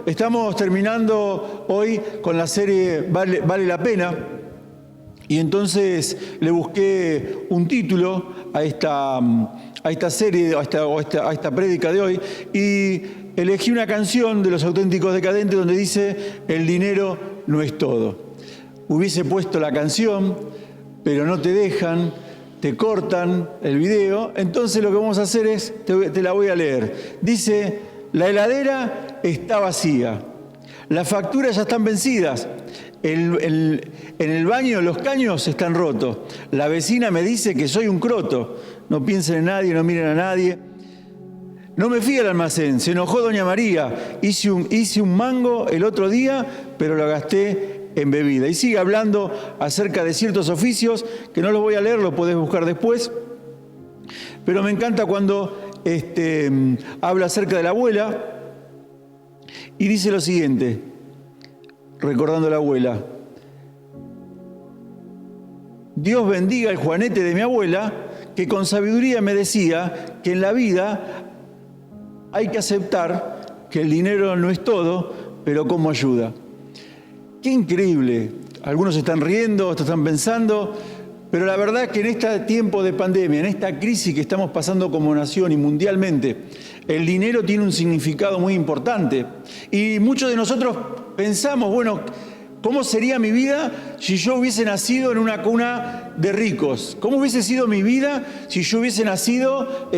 estamos terminando hoy con la serie Vale la Pena, y entonces le busqué un título a esta serie, a esta prédica de hoy, y elegí una canción de Los Auténticos Decadentes donde dice: el dinero no es todo. Hubiese puesto la canción, pero no te dejan, te cortan el video. Entonces lo que vamos a hacer es, te la voy a leer. Dice: la heladera está vacía, las facturas ya están vencidas, en el baño los caños están rotos, la vecina me dice que soy un croto, no piensen en nadie, no miren a nadie. No me fui al almacén, se enojó doña María, hice un mango el otro día, pero lo gasté en bebida. Y sigue hablando acerca de ciertos oficios, que no los voy a leer, los podés buscar después. Pero me encanta cuando habla acerca de la abuela y dice lo siguiente, recordando a la abuela: Dios bendiga el Juanete de mi abuela, que con sabiduría me decía que en la vida hay que aceptar que el dinero no es todo, pero cómo ayuda. ¡Qué increíble! Algunos están riendo, otros están pensando, pero la verdad es que en este tiempo de pandemia, en esta crisis que estamos pasando como nación y mundialmente, el dinero tiene un significado muy importante. Y muchos de nosotros pensamos, bueno, ¿cómo sería mi vida si yo hubiese nacido en una cuna de ricos? ¿Cómo hubiese sido mi vida si yo hubiese nacido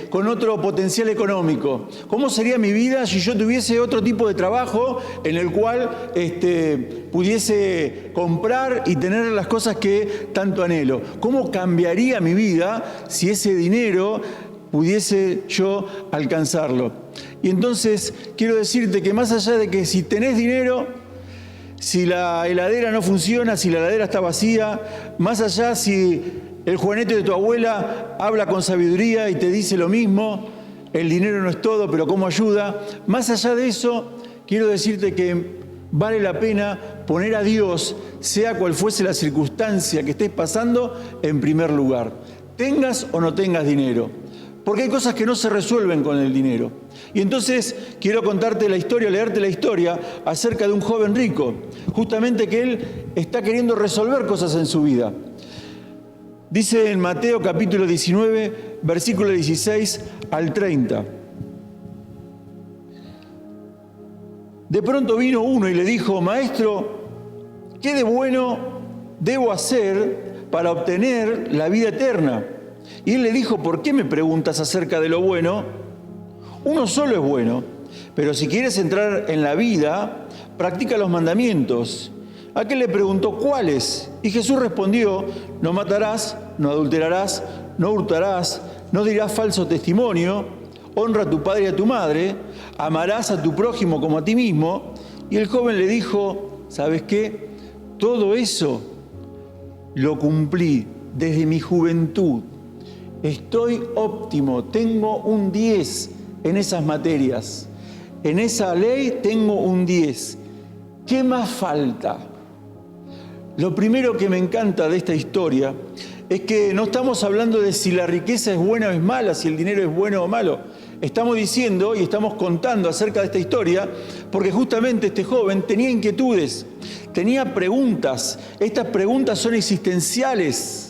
con otro potencial económico? ¿Cómo sería mi vida si yo tuviese otro tipo de trabajo en el cual pudiese comprar y tener las cosas que tanto anhelo? ¿Cómo cambiaría mi vida si ese dinero pudiese yo alcanzarlo? Y entonces quiero decirte que más allá de que si tenés dinero, si la heladera no funciona, si la heladera está vacía, más allá si el Juanete de tu abuela habla con sabiduría y te dice lo mismo, el dinero no es todo, pero cómo ayuda, más allá de eso, quiero decirte que vale la pena poner a Dios, sea cual fuese la circunstancia que estés pasando, en primer lugar. Tengas o no tengas dinero. Porque hay cosas que no se resuelven con el dinero. Y entonces quiero contarte la historia, leerte la historia acerca de un joven rico, justamente que él está queriendo resolver cosas en su vida. Dice en Mateo capítulo 19, versículo 16 al 30. De pronto vino uno y le dijo: Maestro, ¿qué de bueno debo hacer para obtener la vida eterna? Y él le dijo: ¿por qué me preguntas acerca de lo bueno? Uno solo es bueno, pero si quieres entrar en la vida, practica los mandamientos. Aquel le preguntó: ¿cuáles? Y Jesús respondió: no matarás, no adulterarás, no hurtarás, no dirás falso testimonio, honra a tu padre y a tu madre, amarás a tu prójimo como a ti mismo. Y el joven le dijo: ¿sabes qué? Todo eso lo cumplí desde mi juventud. Estoy óptimo, tengo un 10 en esas materias. En esa ley tengo un 10. ¿Qué más falta? Lo primero que me encanta de esta historia es que no estamos hablando de si la riqueza es buena o es mala, si el dinero es bueno o malo. Estamos diciendo y estamos contando acerca de esta historia porque justamente este joven tenía inquietudes, tenía preguntas. Estas preguntas son existenciales.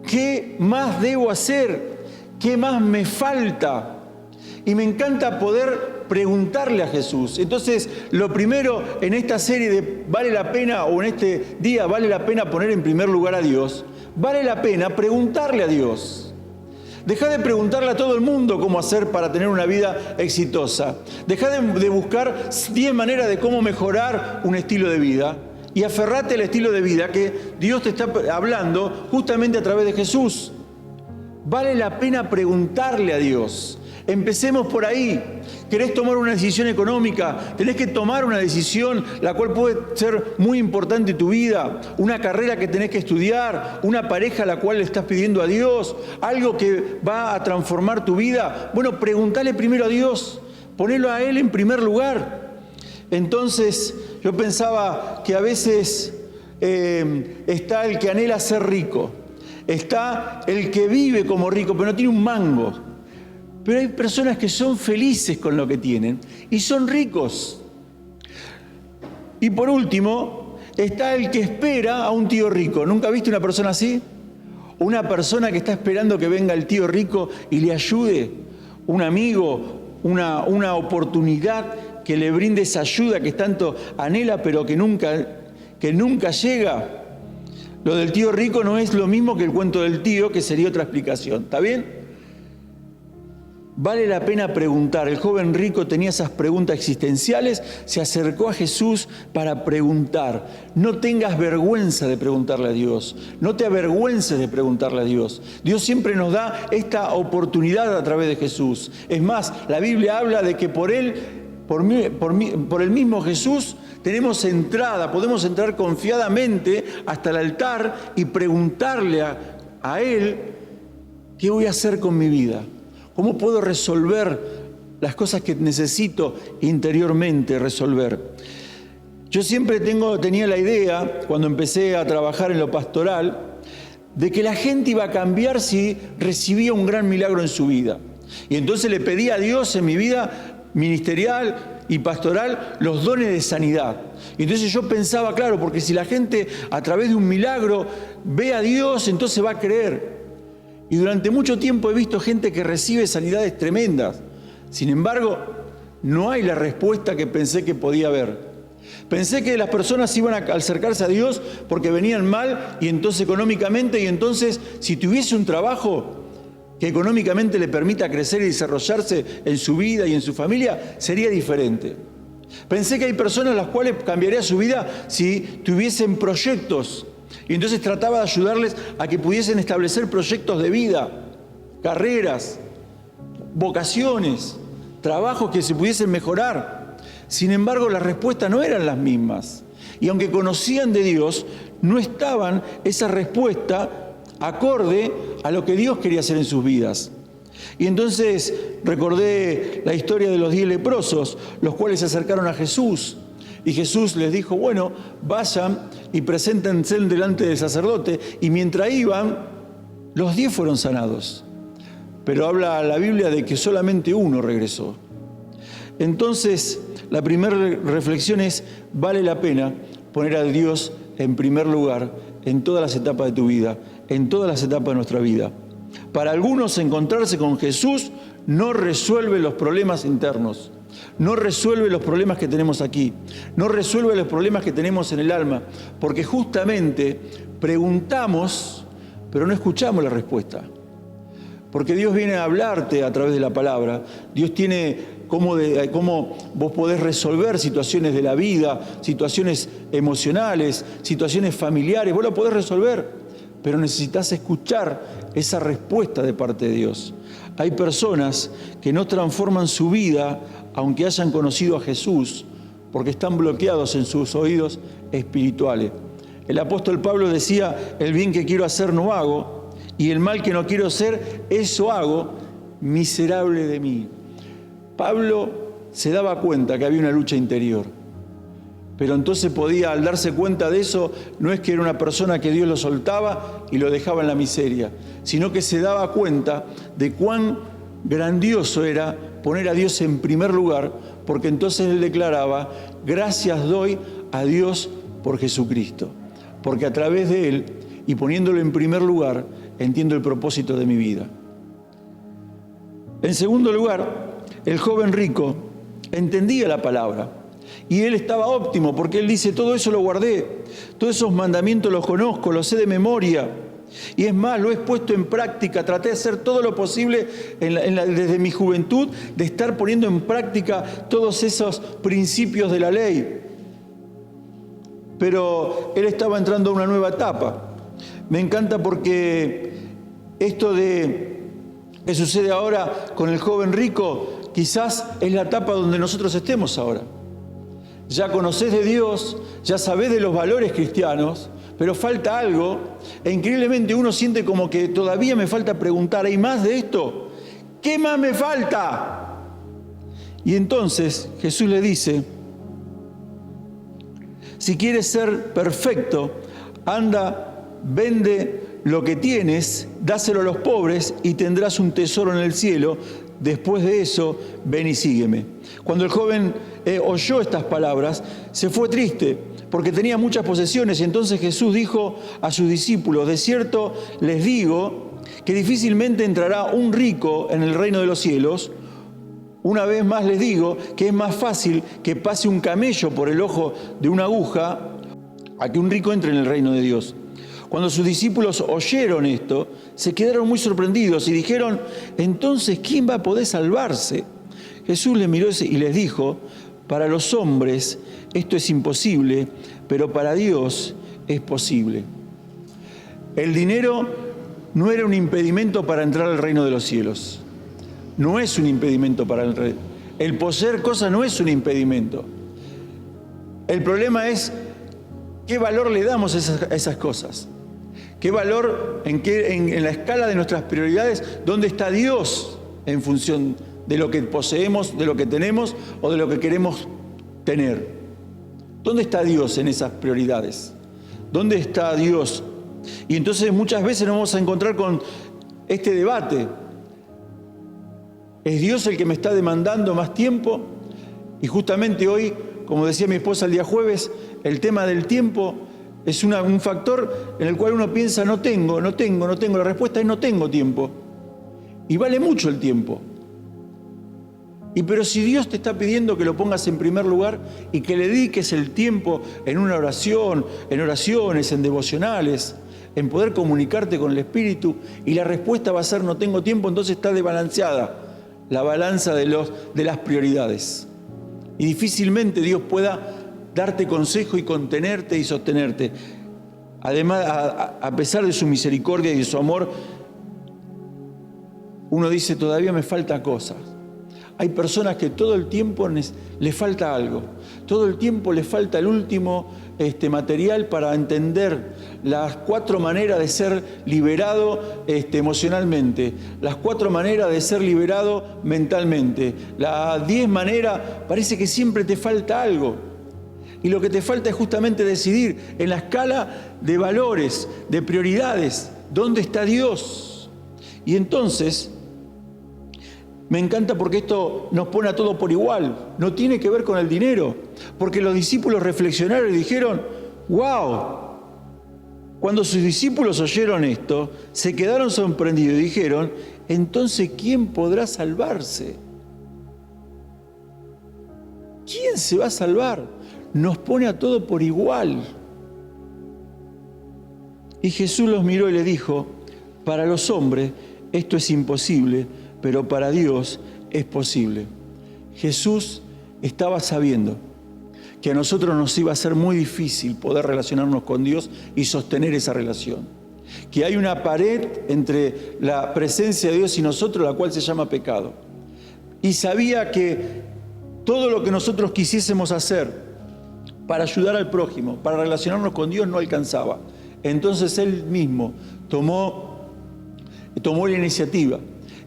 ¿Qué más debo hacer? ¿Qué más me falta? Y me encanta poder preguntarle a Jesús. Entonces, lo primero en esta serie de vale la pena, o en este día vale la pena poner en primer lugar a Dios, vale la pena preguntarle a Dios. Deja de preguntarle a todo el mundo cómo hacer para tener una vida exitosa. Deja de buscar 10 maneras de cómo mejorar un estilo de vida. Y aferrate al estilo de vida que Dios te está hablando justamente a través de Jesús. Vale la pena preguntarle a Dios. Empecemos por ahí. ¿Querés tomar una decisión económica? Tenés que tomar una decisión la cual puede ser muy importante en tu vida. Una carrera que tenés que estudiar, una pareja a la cual le estás pidiendo a Dios, algo que va a transformar tu vida. Bueno, preguntale primero a Dios. Ponelo a Él en primer lugar. Entonces, yo pensaba que a veces está el que anhela ser rico, está el que vive como rico, pero no tiene un mango. Pero hay personas que son felices con lo que tienen y son ricos. Y por último, está el que espera a un tío rico. ¿Nunca viste una persona así? Una persona que está esperando que venga el tío rico y le ayude. Un amigo, una oportunidad que le brinde esa ayuda que tanto anhela, pero que nunca llega. Lo del tío rico no es lo mismo que el cuento del tío, que sería otra explicación. ¿Está bien? Vale la pena preguntar. El joven rico tenía esas preguntas existenciales, se acercó a Jesús para preguntar. No tengas vergüenza de preguntarle a Dios, no te avergüences de preguntarle a Dios. Dios siempre nos da esta oportunidad a través de Jesús. Es más, la Biblia habla de que por Él, por el mismo Jesús, tenemos entrada, podemos entrar confiadamente hasta el altar y preguntarle a Él, ¿qué voy a hacer con mi vida? ¿Cómo puedo resolver las cosas que necesito interiormente resolver? Yo siempre tenía la idea, cuando empecé a trabajar en lo pastoral, de que la gente iba a cambiar si recibía un gran milagro en su vida. Y entonces le pedí a Dios en mi vida ministerial y pastoral los dones de sanidad. Y entonces yo pensaba, claro, porque si la gente a través de un milagro ve a Dios, entonces va a creer. Y durante mucho tiempo he visto gente que recibe sanidades tremendas. Sin embargo, no hay la respuesta que pensé que podía haber. Pensé que las personas iban a acercarse a Dios porque venían mal y entonces económicamente, y entonces si tuviese un trabajo que económicamente le permita crecer y desarrollarse en su vida y en su familia, sería diferente. Pensé que hay personas a las cuales cambiaría su vida si tuviesen proyectos. Y entonces trataba de ayudarles a que pudiesen establecer proyectos de vida, carreras, vocaciones, trabajos que se pudiesen mejorar. Sin embargo, las respuestas no eran las mismas. Y aunque conocían de Dios, no estaban esa respuesta acorde a lo que Dios quería hacer en sus vidas. Y entonces recordé la historia de los 10 leprosos, los cuales se acercaron a Jesús. Y Jesús les dijo, bueno, vayan y preséntense delante del sacerdote. Y mientras iban, los 10 fueron sanados. Pero habla la Biblia de que solamente uno regresó. Entonces, la primera reflexión es, vale la pena poner a Dios en primer lugar en todas las etapas de tu vida, en todas las etapas de nuestra vida. Para algunos, encontrarse con Jesús no resuelve los problemas internos. No resuelve los problemas que tenemos aquí, no resuelve los problemas que tenemos en el alma, porque justamente preguntamos, pero no escuchamos la respuesta. Porque Dios viene a hablarte a través de la palabra. Dios tiene cómo vos podés resolver situaciones de la vida, situaciones emocionales, situaciones familiares, vos lo podés resolver, pero necesitas escuchar esa respuesta de parte de Dios. Hay personas que no transforman su vida aunque hayan conocido a Jesús, porque están bloqueados en sus oídos espirituales. El apóstol Pablo decía, el bien que quiero hacer no hago, y el mal que no quiero hacer, eso hago, miserable de mí. Pablo se daba cuenta que había una lucha interior, pero entonces podía, al darse cuenta de eso, no es que era una persona que Dios lo soltaba y lo dejaba en la miseria, sino que se daba cuenta de cuán grandioso era poner a Dios en primer lugar, porque entonces él declaraba, gracias doy a Dios por Jesucristo, porque a través de Él y poniéndolo en primer lugar, entiendo el propósito de mi vida. En segundo lugar, el joven rico entendía la palabra y él estaba óptimo, porque él dice, todo eso lo guardé, todos esos mandamientos los conozco, los sé de memoria. Y es más, lo he puesto en práctica, traté de hacer todo lo posible desde mi juventud, de estar poniendo en práctica todos esos principios de la ley. Pero él estaba entrando a una nueva etapa. Me encanta porque esto que sucede ahora con el joven rico, quizás es la etapa donde nosotros estemos ahora. Ya conocés de Dios, ya sabés de los valores cristianos, pero falta algo, e increíblemente uno siente como que todavía me falta preguntar, ¿hay más de esto? ¿Qué más me falta? Y entonces Jesús le dice, si quieres ser perfecto, anda, vende lo que tienes, dáselo a los pobres y tendrás un tesoro en el cielo, después de eso, ven y sígueme. Cuando el joven oyó estas palabras, se fue triste, porque tenía muchas posesiones, y entonces Jesús dijo a sus discípulos: de cierto les digo que difícilmente entrará un rico en el reino de los cielos. Una vez más les digo que es más fácil que pase un camello por el ojo de una aguja a que un rico entre en el reino de Dios. Cuando sus discípulos oyeron esto, se quedaron muy sorprendidos y dijeron: entonces, ¿quién va a poder salvarse? Jesús les miró y les dijo: para los hombres esto es imposible, pero para Dios es posible. El dinero no era un impedimento para entrar al reino de los cielos. No es un impedimento para el reino. El poseer cosas no es un impedimento. El problema es qué valor le damos a esas cosas. ¿Qué valor en la escala de nuestras prioridades? ¿Dónde está Dios en función de lo que poseemos, de lo que tenemos o de lo que queremos tener? ¿Dónde está Dios en esas prioridades? ¿Dónde está Dios? Y entonces muchas veces nos vamos a encontrar con este debate. ¿Es Dios el que me está demandando más tiempo? Y justamente hoy, como decía mi esposa el día jueves, el tema del tiempo es un factor en el cual uno piensa: no tengo. La respuesta es: no tengo tiempo. Y vale mucho el tiempo. Pero si Dios te está pidiendo que lo pongas en primer lugar y que le dediques el tiempo en una oración, en oraciones, en devocionales, en poder comunicarte con el Espíritu, y la respuesta va a ser: no tengo tiempo, entonces está desbalanceada la balanza de las prioridades. Y difícilmente Dios pueda darte consejo y contenerte y sostenerte. Además, a pesar de su misericordia y de su amor, uno dice: todavía me falta cosas. Hay personas que todo el tiempo les falta algo. Todo el tiempo les falta el último material para entender las 4 maneras de ser liberado emocionalmente, las 4 maneras de ser liberado mentalmente, las 10 maneras. Parece que siempre te falta algo. Y lo que te falta es justamente decidir en la escala de valores, de prioridades, ¿dónde está Dios? Y entonces, me encanta porque esto nos pone a todo por igual. No tiene que ver con el dinero. Porque los discípulos reflexionaron y dijeron: ¡wow! Cuando sus discípulos oyeron esto, se quedaron sorprendidos y dijeron: entonces, ¿quién podrá salvarse? ¿Quién se va a salvar? Nos pone a todo por igual. Y Jesús los miró y le dijo: para los hombres esto es imposible, pero para Dios es posible. Jesús estaba sabiendo que a nosotros nos iba a ser muy difícil poder relacionarnos con Dios y sostener esa relación. Que hay una pared entre la presencia de Dios y nosotros, la cual se llama pecado. Y sabía que todo lo que nosotros quisiésemos hacer para ayudar al prójimo, para relacionarnos con Dios, no alcanzaba. Entonces Él mismo tomó la iniciativa.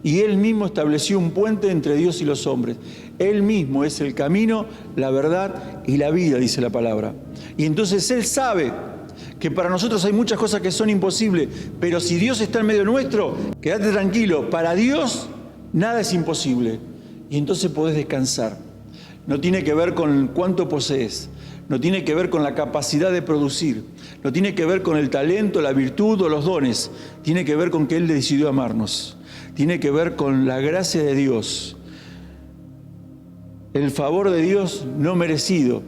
Y Él mismo estableció un puente entre Dios y los hombres. Él mismo es el camino, la verdad y la vida, dice la palabra. Y entonces Él sabe que para nosotros hay muchas cosas que son imposibles, pero si Dios está en medio nuestro, quédate tranquilo, para Dios nada es imposible. Y entonces podés descansar. No tiene que ver con cuánto posees, no tiene que ver con la capacidad de producir, no tiene que ver con el talento, la virtud o los dones, tiene que ver con que Él decidió amarnos. Tiene que ver con la gracia de Dios, el favor de Dios no merecido.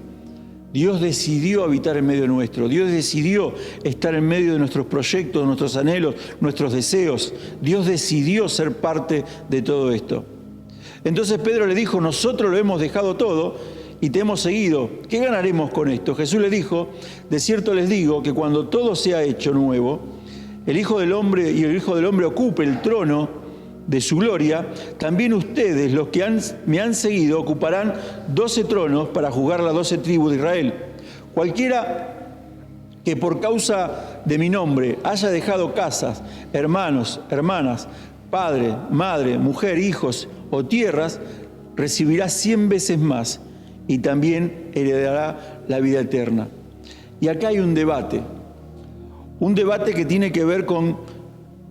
Dios decidió habitar en medio nuestro. Dios decidió estar en medio de nuestros proyectos, nuestros anhelos, nuestros deseos. Dios decidió ser parte de todo esto. Entonces Pedro le dijo: nosotros lo hemos dejado todo y te hemos seguido. ¿Qué ganaremos con esto? Jesús le dijo: de cierto les digo que cuando todo sea hecho nuevo, el Hijo del Hombre ocupe el trono de su gloria, también ustedes, los que me han seguido, ocuparán 12 tronos para juzgar las 12 tribus de Israel. Cualquiera que por causa de mi nombre haya dejado casas, hermanos, hermanas, padre, madre, mujer, hijos o tierras, recibirá 100 veces más y también heredará la vida eterna. Y acá hay un debate que tiene que ver con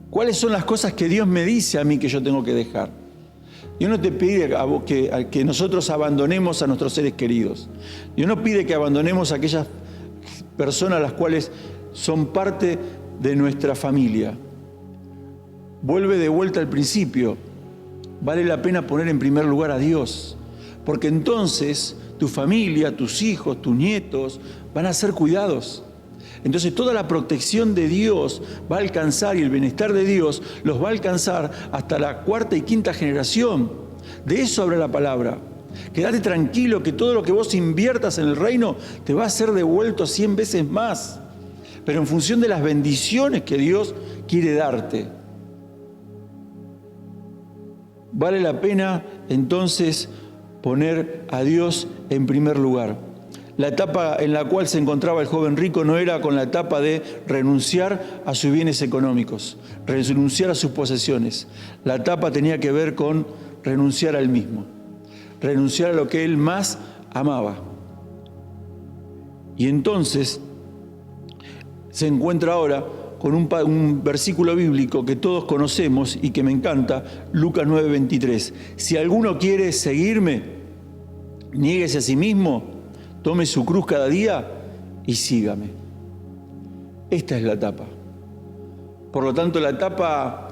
¿cuáles son las cosas que Dios me dice a mí que yo tengo que dejar? Dios no te pide que nosotros abandonemos a nuestros seres queridos. Dios no pide que abandonemos a aquellas personas las cuales son parte de nuestra familia. Vuelve de vuelta al principio. Vale la pena poner en primer lugar a Dios, porque entonces tu familia, tus hijos, tus nietos van a ser cuidados. Entonces toda la protección de Dios va a alcanzar, y el bienestar de Dios los va a alcanzar hasta la cuarta y quinta generación. De eso habla la palabra. Quédate tranquilo que todo lo que vos inviertas en el reino te va a ser devuelto 100 veces más, pero en función de las bendiciones que Dios quiere darte. Vale la pena entonces poner a Dios en primer lugar. La etapa en la cual se encontraba el joven rico no era con la etapa de renunciar a sus bienes económicos, renunciar a sus posesiones. La etapa tenía que ver con renunciar a él mismo, renunciar a lo que él más amaba. Y entonces se encuentra ahora con un versículo bíblico que todos conocemos y que me encanta, Lucas 9:23. Si alguno quiere seguirme, niéguese a sí mismo, tome su cruz cada día y sígame. Esta es la etapa. Por lo tanto, la etapa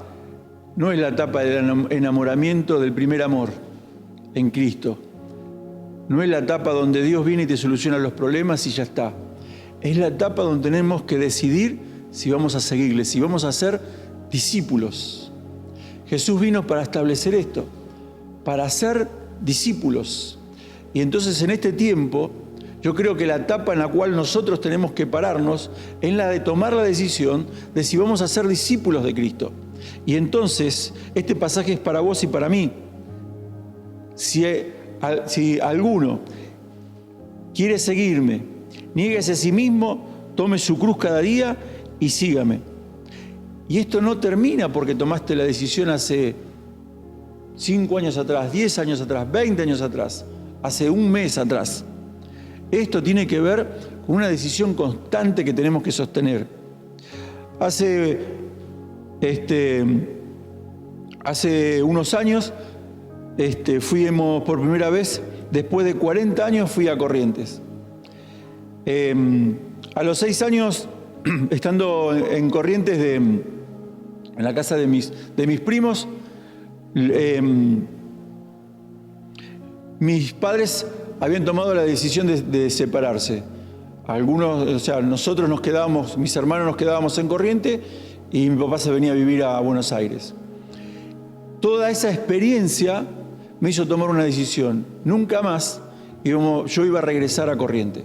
no es la etapa del enamoramiento del primer amor en Cristo. No es la etapa donde Dios viene y te soluciona los problemas y ya está. Es la etapa donde tenemos que decidir si vamos a seguirle, si vamos a ser discípulos. Jesús vino para establecer esto, para ser discípulos. Y entonces en este tiempo, yo creo que la etapa en la cual nosotros tenemos que pararnos es la de tomar la decisión de si vamos a ser discípulos de Cristo. Y entonces, este pasaje es para vos y para mí. Si alguno quiere seguirme, niéguese a sí mismo, tome su cruz cada día y sígame. Y esto no termina porque tomaste la decisión hace 5 años atrás, 10 años atrás, 20 años atrás, hace un mes atrás. Esto tiene que ver con una decisión constante que tenemos que sostener. Hace unos años fuimos por primera vez, después de 40 años fui a Corrientes. A los 6 años, estando en Corrientes, en la casa de mis primos, mis padres habían tomado la decisión de separarse. Nosotros nos quedábamos, mis hermanos nos quedábamos en Corrientes y mi papá se venía a vivir a Buenos Aires. Toda esa experiencia me hizo tomar una decisión. Nunca más yo iba a regresar a Corrientes.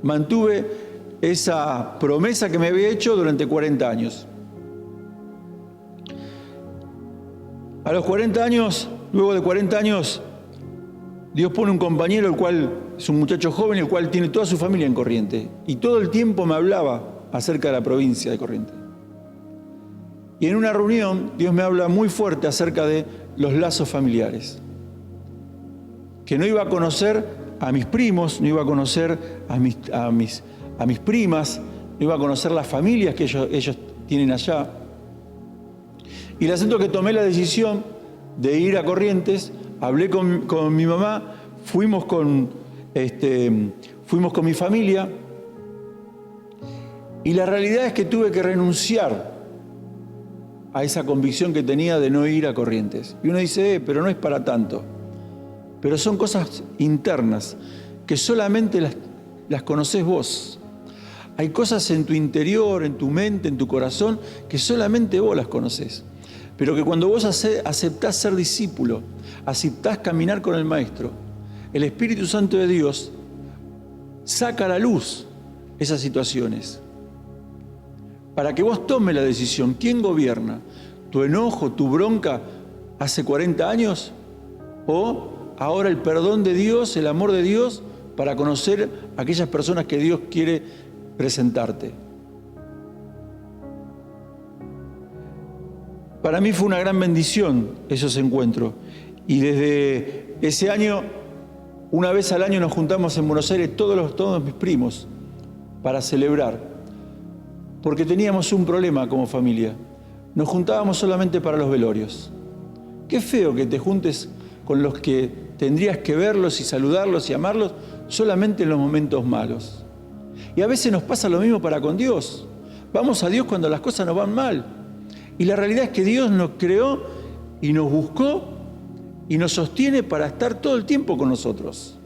Mantuve esa promesa que me había hecho durante 40 años. A los 40 años, luego de 40 años, Dios pone un compañero, el cual es un muchacho joven, el cual tiene toda su familia en Corrientes. Y todo el tiempo me hablaba acerca de la provincia de Corrientes. Y en una reunión, Dios me habla muy fuerte acerca de los lazos familiares. Que no iba a conocer a mis primos, no iba a conocer a mis primas, no iba a conocer las familias que ellos tienen allá. Y el asunto que tomé la decisión de ir a Corrientes, hablé con mi mamá, fuimos con mi familia, y la realidad es que tuve que renunciar a esa convicción que tenía de no ir a Corrientes. Y uno dice, pero no es para tanto. Pero son cosas internas que solamente las conocés vos. Hay cosas en tu interior, en tu mente, en tu corazón, que solamente vos las conocés. Pero que cuando vos aceptás ser discípulo, aceptás caminar con el Maestro, el Espíritu Santo de Dios saca a la luz esas situaciones. Para que vos tomes la decisión. ¿Quién gobierna? ¿Tu enojo, tu bronca hace 40 años? ¿O ahora el perdón de Dios, el amor de Dios, para conocer a aquellas personas que Dios quiere presentarte? Para mí fue una gran bendición esos encuentros. Y desde ese año, una vez al año nos juntamos en Buenos Aires todos mis primos para celebrar. Porque teníamos un problema como familia. Nos juntábamos solamente para los velorios. Qué feo que te juntes con los que tendrías que verlos y saludarlos y amarlos solamente en los momentos malos. Y a veces nos pasa lo mismo para con Dios. Vamos a Dios cuando las cosas nos van mal. Y la realidad es que Dios nos creó y nos buscó y nos sostiene para estar todo el tiempo con nosotros.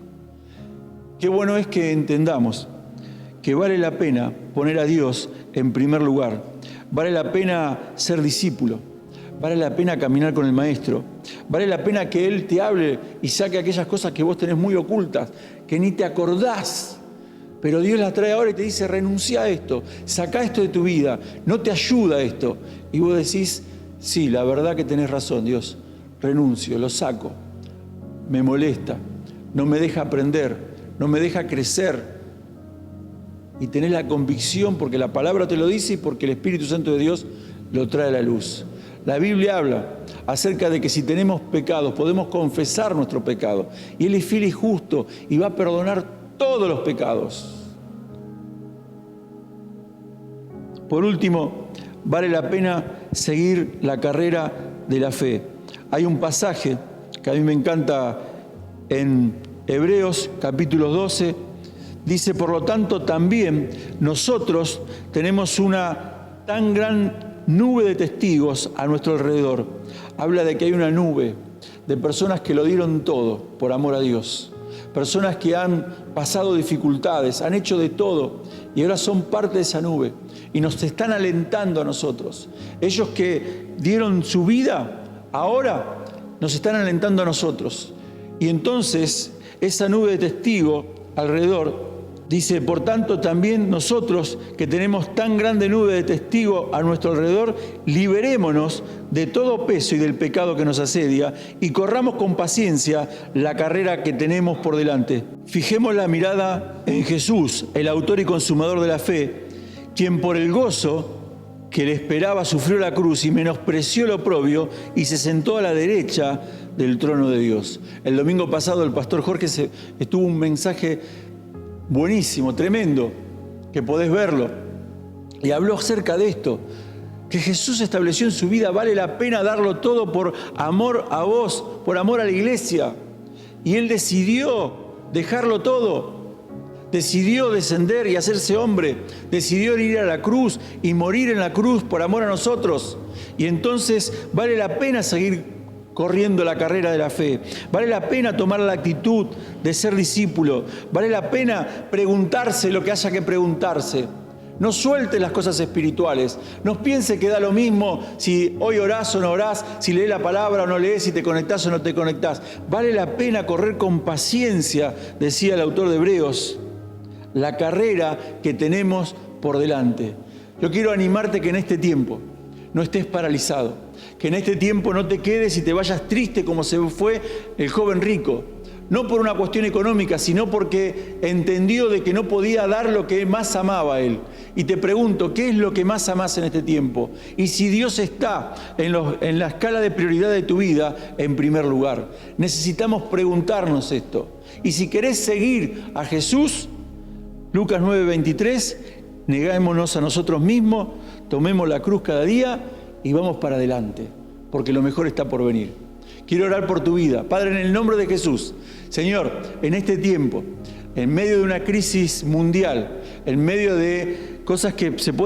Qué bueno es que entendamos que vale la pena poner a Dios en primer lugar. Vale la pena ser discípulo. Vale la pena caminar con el Maestro. Vale la pena que Él te hable y saque aquellas cosas que vos tenés muy ocultas, que ni te acordás. Pero Dios las trae ahora y te dice, renuncia a esto, saca esto de tu vida, no te ayuda esto. Y vos decís, sí, la verdad que tenés razón, Dios, renuncio, lo saco, me molesta, no me deja aprender, no me deja crecer. Y tenés la convicción porque la palabra te lo dice y porque el Espíritu Santo de Dios lo trae a la luz. La Biblia habla acerca de que si tenemos pecados podemos confesar nuestro pecado y Él es fiel y justo y va a perdonar todos los pecados. Por último, vale la pena seguir la carrera de la fe. Hay un pasaje que a mí me encanta en Hebreos capítulo 12. Dice, por lo tanto, también nosotros tenemos una tan gran nube de testigos a nuestro alrededor. Habla de que hay una nube de personas que lo dieron todo por amor a Dios. Personas que han pasado dificultades, han hecho de todo y ahora son parte de esa nube y nos están alentando a nosotros. Ellos que dieron su vida, ahora nos están alentando a nosotros. Y entonces esa nube de testigos alrededor dice, por tanto también nosotros que tenemos tan grande nube de testigos a nuestro alrededor, liberémonos de todo peso y del pecado que nos asedia y corramos con paciencia la carrera que tenemos por delante. Fijemos la mirada en Jesús, el autor y consumador de la fe, quien por el gozo que le esperaba sufrió la cruz y menospreció lo oprobio y se sentó a la derecha del trono de Dios. El domingo pasado el pastor Jorge estuvo un mensaje buenísimo, tremendo, que podés verlo. Y habló acerca de esto, que Jesús estableció en su vida, vale la pena darlo todo por amor a vos, por amor a la iglesia. Y Él decidió dejarlo todo. Decidió descender y hacerse hombre. Decidió ir a la cruz y morir en la cruz por amor a nosotros. Y entonces vale la pena seguir corriendo la carrera de la fe. Vale la pena tomar la actitud de ser discípulo. Vale la pena preguntarse lo que haya que preguntarse. No sueltes las cosas espirituales. No piense que da lo mismo si hoy orás o no orás, si lees la palabra o no lees, si te conectás o no te conectás. Vale la pena correr con paciencia, decía el autor de Hebreos, la carrera que tenemos por delante. Yo quiero animarte que en este tiempo no estés paralizado, que en este tiempo no te quedes y te vayas triste como se fue el joven rico. No por una cuestión económica, sino porque entendió de que no podía dar lo que más amaba a él. Y te pregunto, ¿qué es lo que más amás en este tiempo? Y si Dios está en la escala de prioridad de tu vida, en primer lugar. Necesitamos preguntarnos esto. Y si querés seguir a Jesús, Lucas 9:23, negámonos a nosotros mismos, tomemos la cruz cada día y vamos para adelante, porque lo mejor está por venir. Quiero orar por tu vida. Padre, en el nombre de Jesús, Señor, en este tiempo, en medio de una crisis mundial, en medio de cosas que se pueden